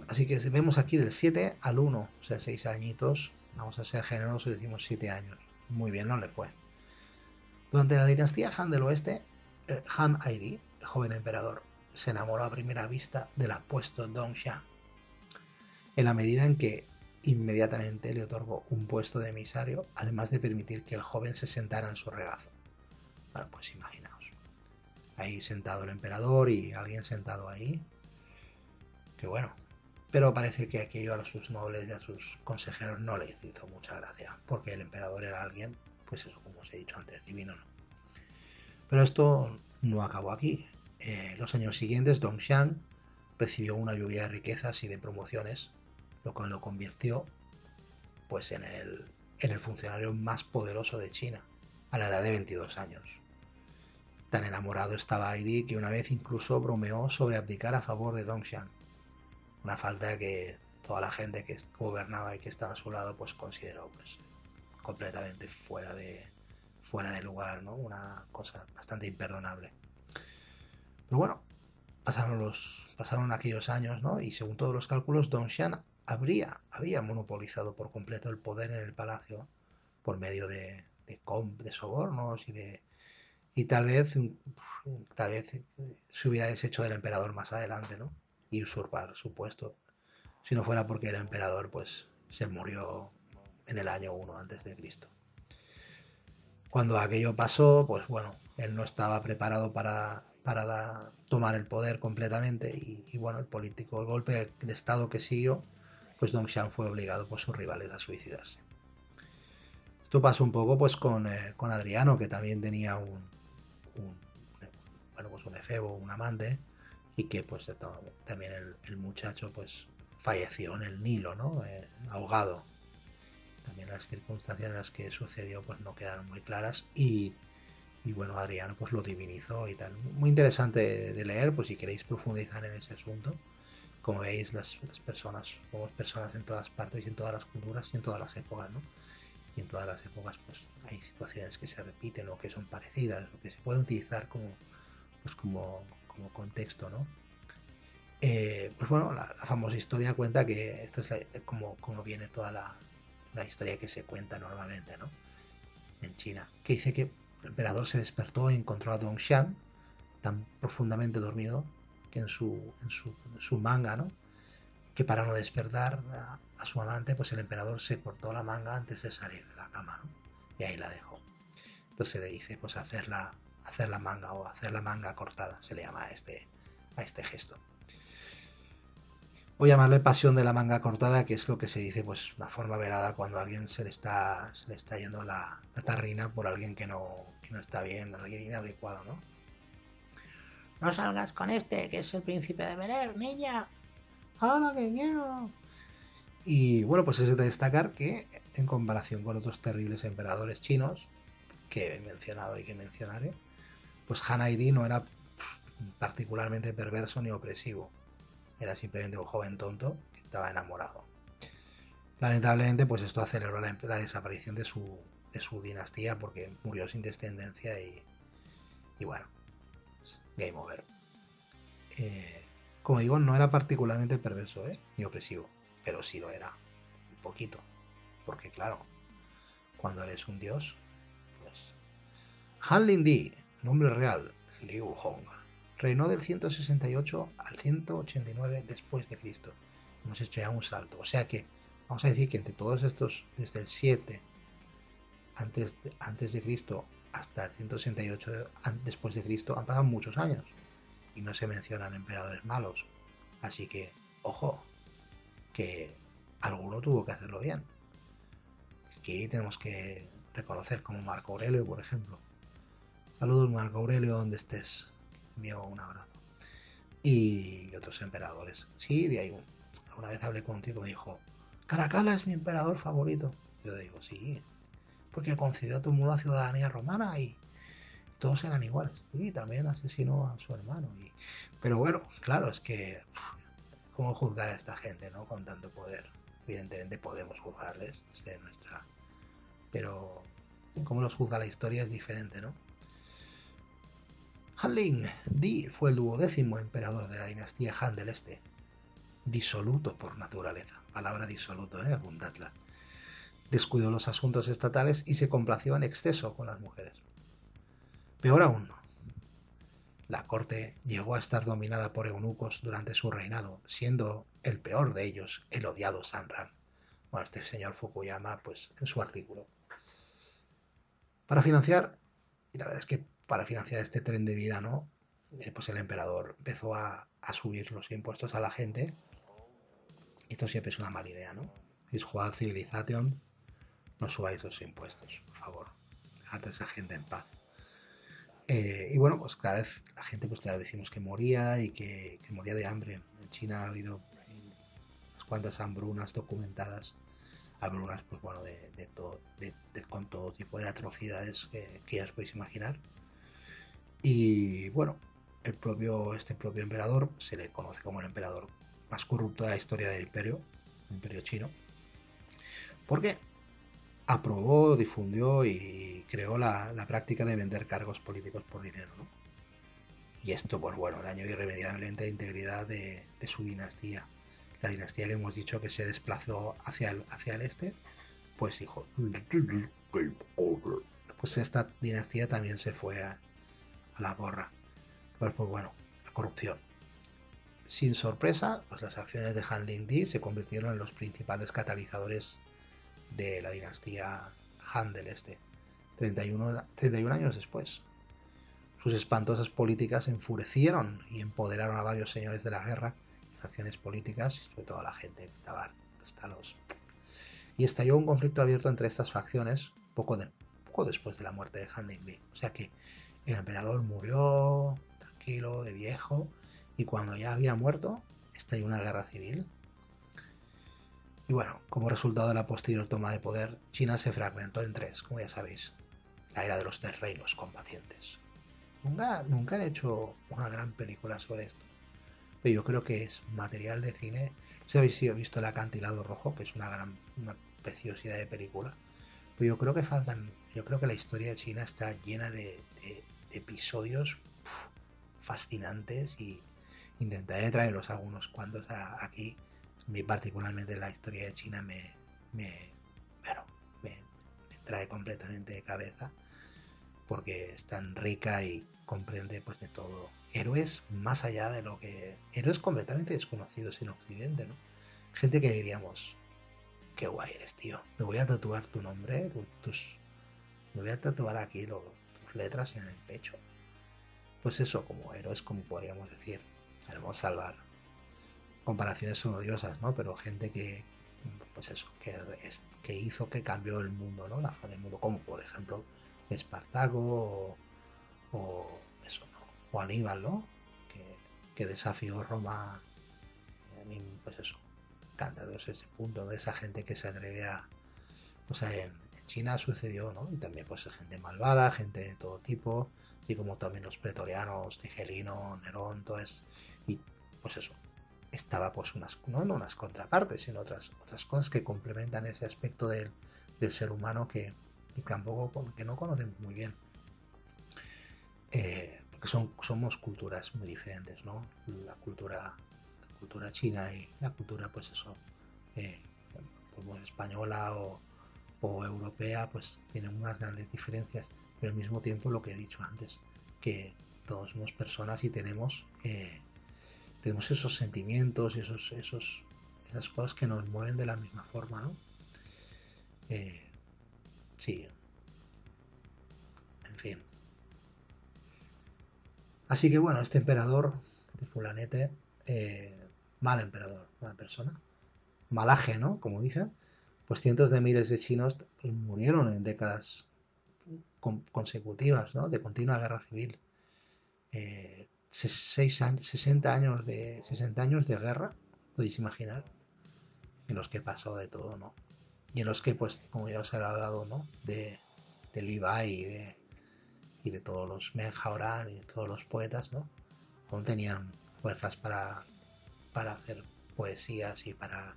Así que vemos aquí del 7 al 1, o sea, 6 añitos. Vamos a ser generosos y decimos 7 años. Muy bien, no le fue. Durante la dinastía Han del Oeste, Han Ai-Di, el joven emperador, se enamoró a primera vista del apuesto Dong Xian, en la medida en que inmediatamente le otorgó un puesto de emisario, además de permitir que el joven se sentara en su regazo. Bueno, pues imaginaos, ahí sentado el emperador y alguien sentado ahí, que bueno, pero parece que aquello a sus nobles y a sus consejeros no les hizo mucha gracia, porque el emperador era alguien, pues eso, como os he dicho antes, divino, ¿no? Pero esto no acabó aquí. Los años siguientes, Dong Xian recibió una lluvia de riquezas y de promociones, lo que lo convirtió pues en el funcionario más poderoso de China, a la edad de 22 años. Tan enamorado estaba Ai-Di que una vez incluso bromeó sobre abdicar a favor de Dong Xian, una falta que toda la gente que gobernaba y que estaba a su lado pues consideró pues completamente fuera de lugar, ¿no? Una cosa bastante imperdonable. Pero bueno, pasaron aquellos años, ¿no? Y según todos los cálculos, Dong Xian había monopolizado por completo el poder en el palacio por medio de sobornos y tal vez se hubiera deshecho del emperador más adelante, ¿no? Y usurpar su puesto, si no fuera porque el emperador pues se murió en el año 1 antes de Cristo. Cuando aquello pasó, pues bueno, él no estaba preparado para tomar el poder completamente y bueno, el golpe de estado que siguió, pues Dong Xian fue obligado por sus rivales a suicidarse. Esto pasó un poco pues con Adriano, que también tenía un efebo, un amante, y que pues también el muchacho pues falleció en el Nilo, ¿no? Ahogado. También las circunstancias en las que sucedió pues no quedaron muy claras y bueno, Adriano pues lo divinizó y tal. Muy interesante de leer, pues si queréis profundizar en ese asunto. Como veis, las personas somos personas en todas partes y en todas las culturas y en todas las épocas, ¿no? Y en todas las épocas pues hay situaciones que se repiten o que son parecidas o que se pueden utilizar como contexto, ¿no? Pues bueno, la famosa historia cuenta que esto es como viene toda la historia que se cuenta normalmente, ¿no? En China, que dice que el emperador se despertó y encontró a Dong Xian tan profundamente dormido que en su manga, ¿no? Que para no despertar a su amante, pues el emperador se cortó la manga antes de salir de la cama, ¿no? Y ahí la dejó. Entonces se le dice pues hacer la manga o hacer la manga cortada, se le llama a este gesto. Voy a llamarle pasión de la manga cortada, que es lo que se dice pues una forma velada cuando a alguien se le está yendo la tarrina por alguien que no está bien, alguien inadecuado, ¿no? No salgas con que es el príncipe de Bel-Air, niña. Ahora que quiero. Y bueno, pues es de destacar que en comparación con otros terribles emperadores chinos que he mencionado y que mencionaré, pues Han Ai-Di no era particularmente perverso ni opresivo. Era simplemente un joven tonto que estaba enamorado. Lamentablemente, pues esto aceleró la desaparición de su dinastía porque murió sin descendencia y bueno, game over. Como digo, no era particularmente perverso, ni opresivo, pero sí lo era, un poquito. Porque claro, cuando eres un dios, pues... Han Lingdi, nombre real, Liu Hong, reinó del 168 al 189 después de Cristo. Hemos hecho ya un salto, o sea que vamos a decir que entre todos estos, desde el 7 antes de Cristo hasta el 168 después de Cristo, han pasado muchos años y no se mencionan emperadores malos. Así que, ojo, que alguno tuvo que hacerlo bien. Aquí tenemos que reconocer como Marco Aurelio, por ejemplo. Saludos, Marco Aurelio, donde estés. Envío un abrazo. Y otros emperadores. Sí, de ahí una vez hablé contigo y me dijo, Caracalla es mi emperador favorito. Yo digo, sí, porque concedió a todo el mundo la ciudadanía romana y todos eran iguales. Y también asesinó a su hermano. Pero bueno, claro, es que cómo juzgar a esta gente, ¿no? Con tanto poder. Evidentemente podemos juzgarles desde nuestra... Pero cómo los juzga la historia es diferente, ¿no? Han Lingdi fue el 12º emperador de la dinastía Han del Este, disoluto por naturaleza. Palabra disoluto, apuntadla. Descuidó los asuntos estatales y se complació en exceso con las mujeres. Peor aún, la corte llegó a estar dominada por eunucos durante su reinado, siendo el peor de ellos el odiado Sanran. Bueno, este señor Fukuyama, pues en su artículo. Para financiar, y la verdad es que para financiar este tren de vida, ¿no? Pues el emperador empezó a subir los impuestos a la gente. Esto siempre es una mala idea, ¿no? Si es jugad Civilization, no subáis los impuestos, por favor. Dejad a esa gente en paz. Y bueno, pues cada vez la gente, pues claro, decimos que moría y que moría de hambre. En China ha habido unas cuantas hambrunas documentadas. Hambrunas, pues bueno, con todo tipo de atrocidades que ya os podéis imaginar. Y bueno, este propio emperador se le conoce como el emperador más corrupto de la historia del imperio chino, porque aprobó, difundió y creó la práctica de vender cargos políticos por dinero, ¿no? Y esto, pues bueno, dañó irremediablemente la integridad de su dinastía. La dinastía que hemos dicho que se desplazó hacia el este, pues dijo, pues esta dinastía también se fue a la porra. Pues bueno, la corrupción. Sin sorpresa, pues las acciones de Han Lingdi se convirtieron en los principales catalizadores de la dinastía Han del Este, 31 años después. Sus espantosas políticas enfurecieron y empoderaron a varios señores de la guerra y facciones políticas, sobre todo a la gente que estaba hasta los... Y estalló un conflicto abierto entre estas facciones poco después de la muerte de Han Lingdi. O sea que el emperador murió tranquilo, de viejo, y cuando ya había muerto, estalló una guerra civil. Y bueno, como resultado de la posterior toma de poder, China se fragmentó en tres, como ya sabéis. La era de los 3 reinos combatientes. Nunca han hecho una gran película sobre esto, pero yo creo que es material de cine. No sé si habéis visto El Acantilado Rojo, que es una preciosidad de película, pero yo creo que la historia de China está llena de episodios fascinantes y intentaré traeros algunos cuantos aquí. A mí particularmente la historia de China me trae completamente de cabeza porque es tan rica y comprende pues de todo. Héroes más allá de lo que... Héroes completamente desconocidos en Occidente, ¿no? Gente que diríamos, qué guay eres, tío. Me voy a tatuar tu nombre, me voy a tatuar aquí tus letras en el pecho. Pues eso, como héroes, como podríamos decir. Queremos salvar. Comparaciones son odiosas, ¿no? Pero gente que, pues eso, que hizo que cambió el mundo, ¿no? La faz del mundo, como por ejemplo Espartaco o eso, ¿no? O Aníbal, ¿no? Que desafió Roma, pues eso, cántaros ese punto de esa gente que se atreve a... O sea, en China sucedió, ¿no? Y también pues gente malvada, gente de todo tipo, y como también los pretorianos, Tigelino, Nerón, todo eso. Y pues eso, estaba pues no unas contrapartes, sino otras cosas que complementan ese aspecto del ser humano que tampoco, que no conocemos muy bien. Porque somos culturas muy diferentes, ¿no? La cultura cultura china y la cultura, pues eso, pues española o europea, pues tienen unas grandes diferencias, pero al mismo tiempo lo que he dicho antes, que todos somos personas y tenemos esos sentimientos y esas cosas que nos mueven de la misma forma, ¿no? Sí, en fin. Así que bueno, este emperador de Fulanete, mal emperador, mala persona, malaje, ¿no? Como dicen, pues cientos de miles de chinos murieron en décadas consecutivas, ¿no? De continua guerra civil. 60 años de guerra, podéis imaginar, en los que pasó de todo, ¿no? Y en los que, pues, como ya os he hablado, ¿no? De Levi y de todos los Menjaorán y de todos los poetas, ¿no? Aún tenían fuerzas para hacer poesías y para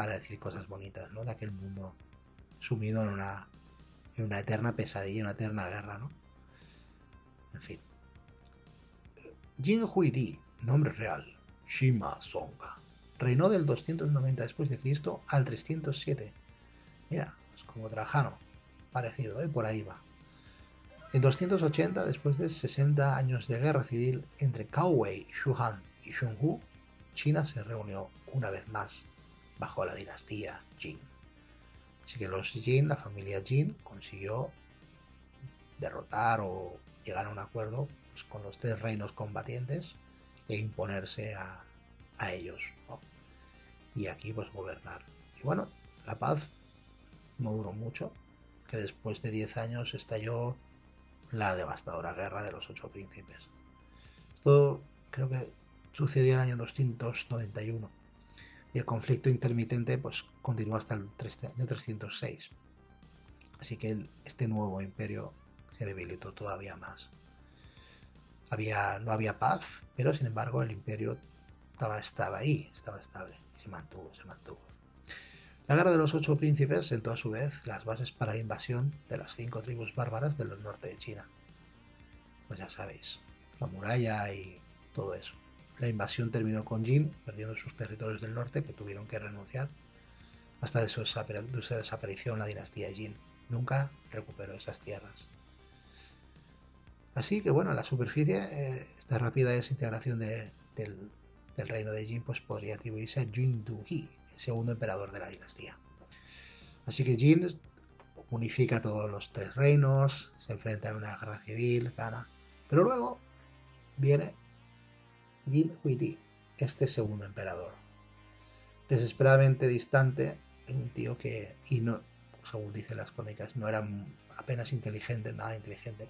decir cosas bonitas, ¿no? De aquel mundo sumido en una eterna pesadilla, una eterna guerra, ¿no? En fin. Jin Huidi, nombre real, Shima Songa, reinó del 290 después de Cristo al 307. Mira, es como Trajano, parecido, por ahí va. En 280, después de 60 años de guerra civil entre Cao Wei, Shu Han y Shun Hu, China se reunió una vez más bajo la dinastía Jin. Así que los Jin, la familia Jin, consiguió derrotar o llegar a un acuerdo pues, con los tres reinos combatientes e imponerse a ellos, ¿no? Y aquí pues gobernar. Y bueno, la paz no duró mucho, que después de 10 años estalló la devastadora guerra de los 8 príncipes. Esto creo que sucedió en el año 291 y el conflicto intermitente pues continuó hasta el año 306. Así que este nuevo imperio se debilitó todavía más. No había paz, pero sin embargo el imperio estaba ahí, estaba estable y se mantuvo. La guerra de los 8 príncipes sentó a su vez las bases para la invasión de las 5 tribus bárbaras del norte de China. Pues ya sabéis, la muralla y todo eso. La invasión terminó con Jin perdiendo sus territorios del norte, que tuvieron que renunciar. Hasta su desaparición la dinastía Jin nunca recuperó esas tierras. Así que bueno, en la superficie, esta rápida desintegración del reino de Jin pues podría atribuirse a Jin Du-hee, el segundo emperador de la dinastía. Así que Jin unifica todos los 3 reinos, se enfrenta a una guerra civil, gana. Pero luego viene Jin Huidi, este segundo emperador. Desesperadamente distante, un tío que, y no, según dicen las crónicas, no era apenas inteligente, nada inteligente.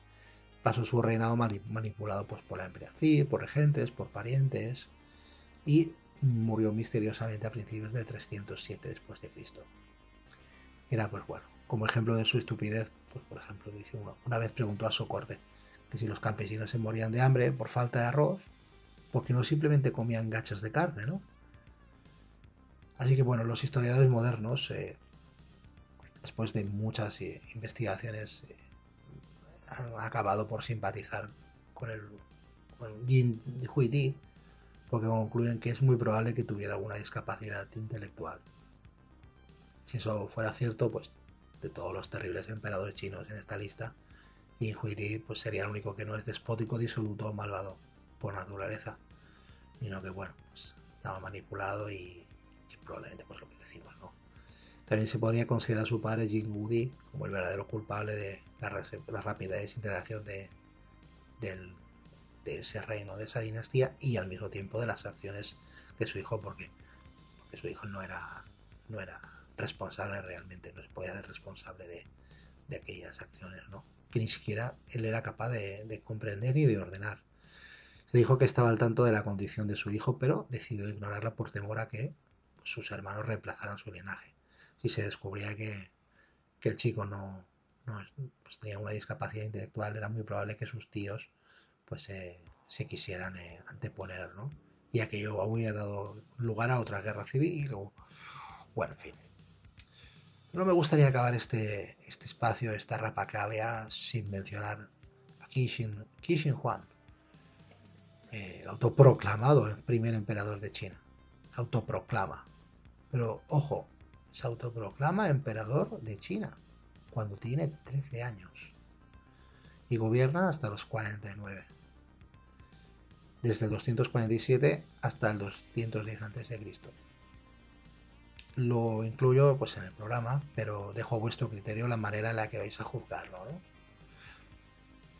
Pasó su reinado manipulado pues, por la emperatriz, por regentes, por parientes, y murió misteriosamente a principios del 307 después de Cristo. Era, pues bueno, como ejemplo de su estupidez, pues por ejemplo, dice una vez preguntó a su corte que si los campesinos se morían de hambre por falta de arroz, porque no simplemente comían gachas de carne, ¿no? Así que bueno, los historiadores modernos, después de muchas investigaciones, han acabado por simpatizar con Jin Huidi, porque concluyen que es muy probable que tuviera alguna discapacidad intelectual. Si eso fuera cierto, pues de todos los terribles emperadores chinos en esta lista, Jin Huidi pues sería el único que no es despótico, disoluto o malvado por naturaleza, sino que bueno, pues estaba manipulado y probablemente pues lo que decimos, ¿no? También se podría considerar a su padre Jin Wudi como el verdadero culpable de la rápida desintegración de ese reino, de esa dinastía, y al mismo tiempo de las acciones de su hijo, porque su hijo no era responsable realmente, no se podía hacer responsable de aquellas acciones, ¿no? Que ni siquiera él era capaz de comprender y de ordenar. Se dijo que estaba al tanto de la condición de su hijo, pero decidió ignorarla por temor a que sus hermanos reemplazaran su linaje. Si se descubría que el chico no pues tenía una discapacidad intelectual, era muy probable que sus tíos pues se quisieran anteponer, ¿no? Y aquello habría dado lugar a otra guerra civil o bueno, en fin. No me gustaría acabar este espacio, esta rapacalia, sin mencionar a Qin Shi Huang. el autoproclamado primer emperador de China. Autoproclama. Pero ojo, se autoproclama emperador de China cuando tiene 13 años y gobierna hasta los 49, desde el 247 hasta el 210 a.C. Lo incluyo pues en el programa, pero dejo a vuestro criterio la manera en la que vais a juzgarlo, ¿no?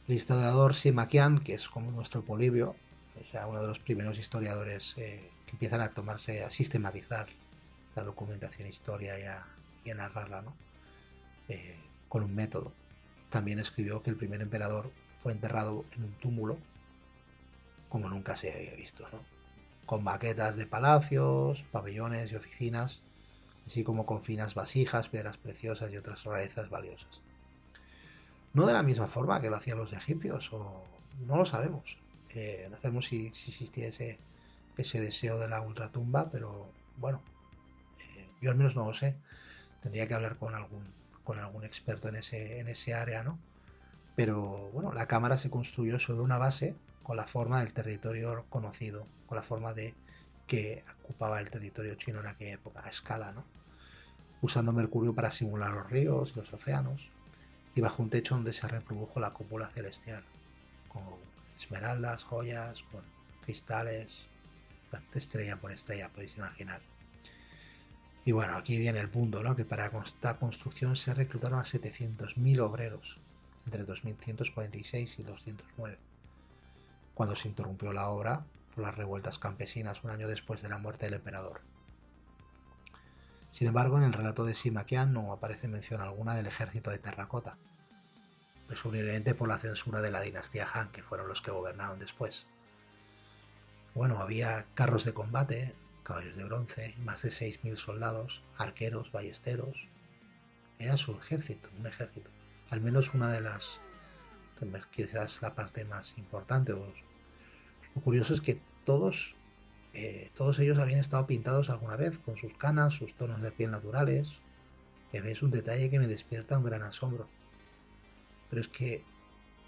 El historiador Sima Qian, que es como nuestro Polibio, o sea, uno de los primeros historiadores que empiezan a tomarse, a sistematizar la documentación historia y a narrarla, ¿no? Con un método. También escribió que el primer emperador fue enterrado en un túmulo como nunca se había visto, ¿no? Con maquetas de palacios, pabellones y oficinas, así como con finas vasijas, piedras preciosas y otras rarezas valiosas. No de la misma forma que lo hacían los egipcios, o no lo sabemos. No sabemos si existía ese deseo de la ultratumba, pero bueno, yo al menos no lo sé. Tendría que hablar con algún experto en ese área, ¿no? Pero bueno, la cámara se construyó sobre una base con la forma del territorio conocido, con la forma de que ocupaba el territorio chino en aquella época, a escala, ¿no? Usando mercurio para simular los ríos y los océanos, y bajo un techo donde se reprodujo la cúpula celestial, con esmeraldas, joyas, con cristales, estrella por estrella, podéis imaginar. Y bueno, aquí viene el punto, ¿no? Que para esta construcción se reclutaron a 700.000 obreros entre 2146 y 209, cuando se interrumpió la obra por las revueltas campesinas un año después de la muerte del emperador. Sin embargo, en el relato de Sima Qian no aparece mención alguna del ejército de terracota, presumiblemente por la censura de la dinastía Han, que fueron los que gobernaron después. Bueno, había carros de combate, caballos de bronce, más de 6.000 soldados, arqueros, ballesteros. Era su ejército, un ejército. Al menos una de las, quizás la parte más importante. Lo curioso es que todos ellos habían estado pintados alguna vez, con sus canas, sus tonos de piel naturales. Es un detalle que me despierta un gran asombro. Pero es que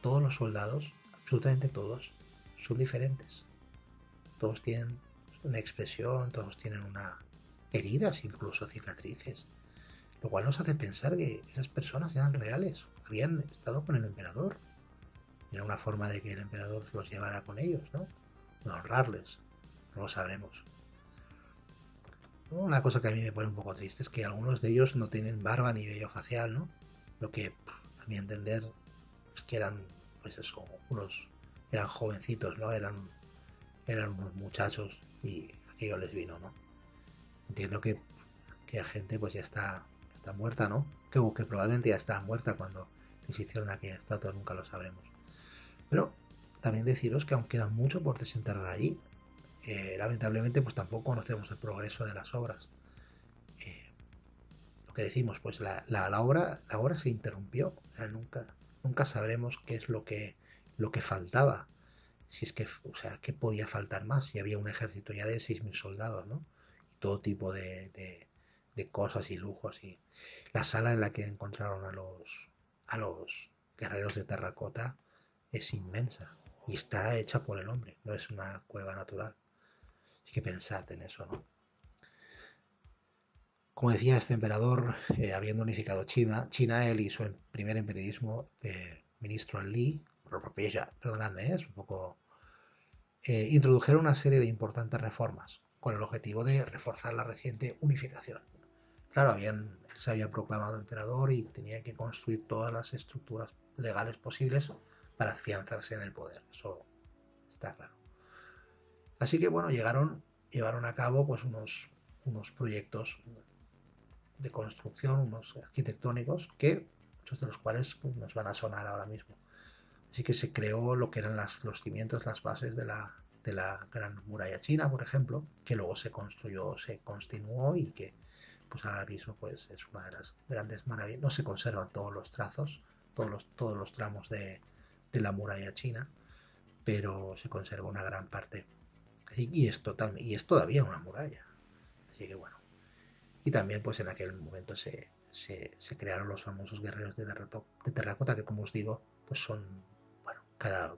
todos los soldados, absolutamente todos, son diferentes. Todos tienen una expresión, todos tienen heridas, incluso cicatrices, lo cual nos hace pensar que esas personas eran reales, habían estado con el emperador. Era una forma de que el emperador los llevara con ellos, ¿no? De honrarles. No lo sabremos. Una cosa que a mí me pone un poco triste es que algunos de ellos no tienen barba ni vello facial, ¿no? Lo que, a mi entender, es que eran, pues eso, eran jovencitos, ¿no? Eran unos muchachos y aquello les vino, ¿no? Entiendo que la gente pues ya está muerta, ¿no? Que probablemente ya está muerta cuando les hicieron aquella estatua, nunca lo sabremos. Pero también deciros que aún queda mucho por desenterrar allí. Lamentablemente pues tampoco conocemos el progreso de las obras. Lo que decimos, pues la obra se interrumpió. O sea, nunca sabremos qué es lo que faltaba. Si es que, o sea, ¿qué podía faltar más? Si había un ejército ya de 6.000 soldados, ¿no? Y todo tipo de cosas y lujos. Y la sala en la que encontraron a los guerreros de terracota es inmensa y está hecha por el hombre, no es una cueva natural. Así que pensad en eso, ¿no? Como decía este emperador, habiendo unificado China, él y su primer emperadismo, ministro Li, perdonadme, es un poco, introdujeron una serie de importantes reformas con el objetivo de reforzar la reciente unificación. Claro, él se había proclamado emperador y tenía que construir todas las estructuras legales posibles para afianzarse en el poder, eso está claro. Así que bueno, llevaron a cabo pues unos proyectos de construcción, unos arquitectónicos, que muchos de los cuales pues, nos van a sonar ahora mismo. Así que se creó lo que eran los cimientos, las bases de la Gran Muralla China, por ejemplo, que luego se construyó, se continuó y que pues ahora mismo pues es una de las grandes maravillas. No se conservan todos los trazos, todos los tramos de la muralla china, pero se conserva una gran parte. Y es todavía una muralla. Así que bueno. Y también pues en aquel momento se crearon los famosos guerreros de terracota, que como os digo, pues son, bueno,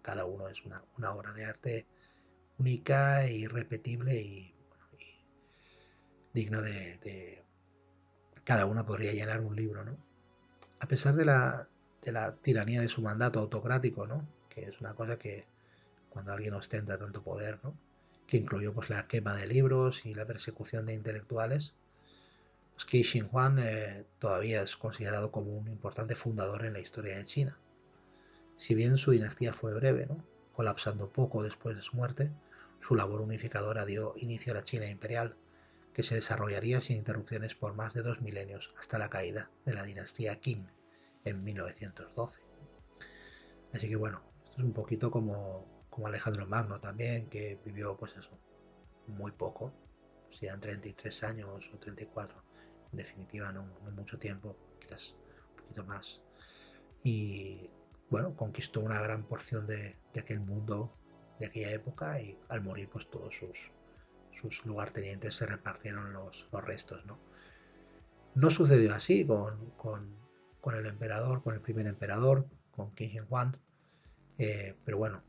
cada uno es una obra de arte única e irrepetible y digna de cada una podría llenar un libro, ¿no? A pesar de la tiranía de su mandato autocrático, ¿no? Que es una cosa que cuando alguien ostenta tanto poder, ¿no? Que incluyó pues la quema de libros y la persecución de intelectuales, pues Qin Shi Huang todavía es considerado como un importante fundador en la historia de China. Si bien su dinastía fue breve, ¿no? Colapsando poco después de su muerte, su labor unificadora dio inicio a la China imperial, que se desarrollaría sin interrupciones por más de 2 milenios hasta la caída de la dinastía Qing en 1912. Así que bueno, esto es un poquito como Alejandro Magno también, que vivió pues eso, muy poco, si eran 33 años o 34, en definitiva no mucho tiempo, quizás un poquito más. Y bueno, conquistó una gran porción de aquel mundo de aquella época y al morir pues todos sus lugartenientes se repartieron los restos, ¿no? No sucedió así con el emperador, con el primer emperador, con Qin Shi Huang, pero bueno,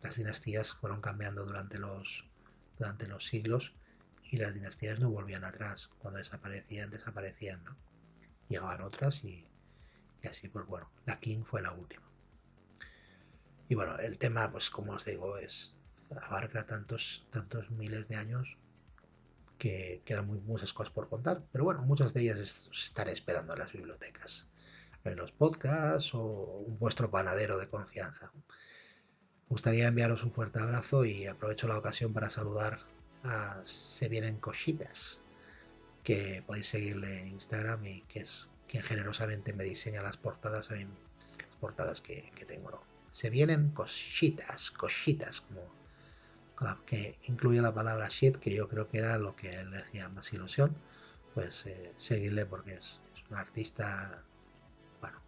las dinastías fueron cambiando durante los siglos y las dinastías no volvían atrás. Cuando desaparecían, ¿no? Llegaban otras y así, pues bueno, la Qing fue la última. Y bueno, el tema, pues como os digo, abarca tantos miles de años que quedan muchas cosas por contar, pero bueno, muchas de ellas estaré esperando en las bibliotecas, en los podcasts o vuestro panadero de confianza. Me gustaría enviaros un fuerte abrazo y aprovecho la ocasión para saludar a Se Vienen Cositas, que podéis seguirle en Instagram y que es quien generosamente me diseña las portadas, las portadas que tengo, ¿no? Se Vienen Cositas, como que incluye la palabra shit, que yo creo que era lo que a él le hacía más ilusión, pues seguirle porque es un artista, bueno,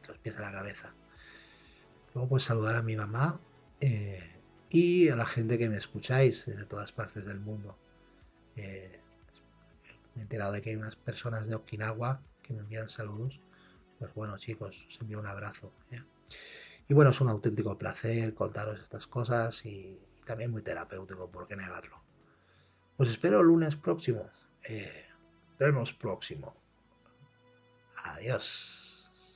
de los pies a la cabeza. Luego pues saludar a mi mamá y a la gente que me escucháis desde todas partes del mundo. Me he enterado de que hay unas personas de Okinawa que me envían saludos. Pues bueno, chicos, os envío un abrazo. Y bueno, es un auténtico placer contaros estas cosas y también muy terapéutico, por qué negarlo. Os espero el lunes próximo. Vemos próximo. Adiós.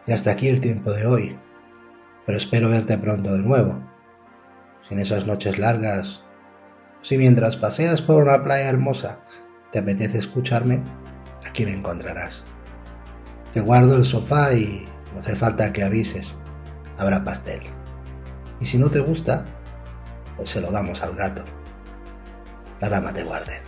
Y hasta aquí el tiempo de hoy, pero espero verte pronto de nuevo. Si en esas noches largas, o si mientras paseas por una playa hermosa te apetece escucharme, aquí me encontrarás. Te guardo el sofá y no hace falta que avises, habrá pastel. Y si no te gusta, pues se lo damos al gato. La dama te guarde.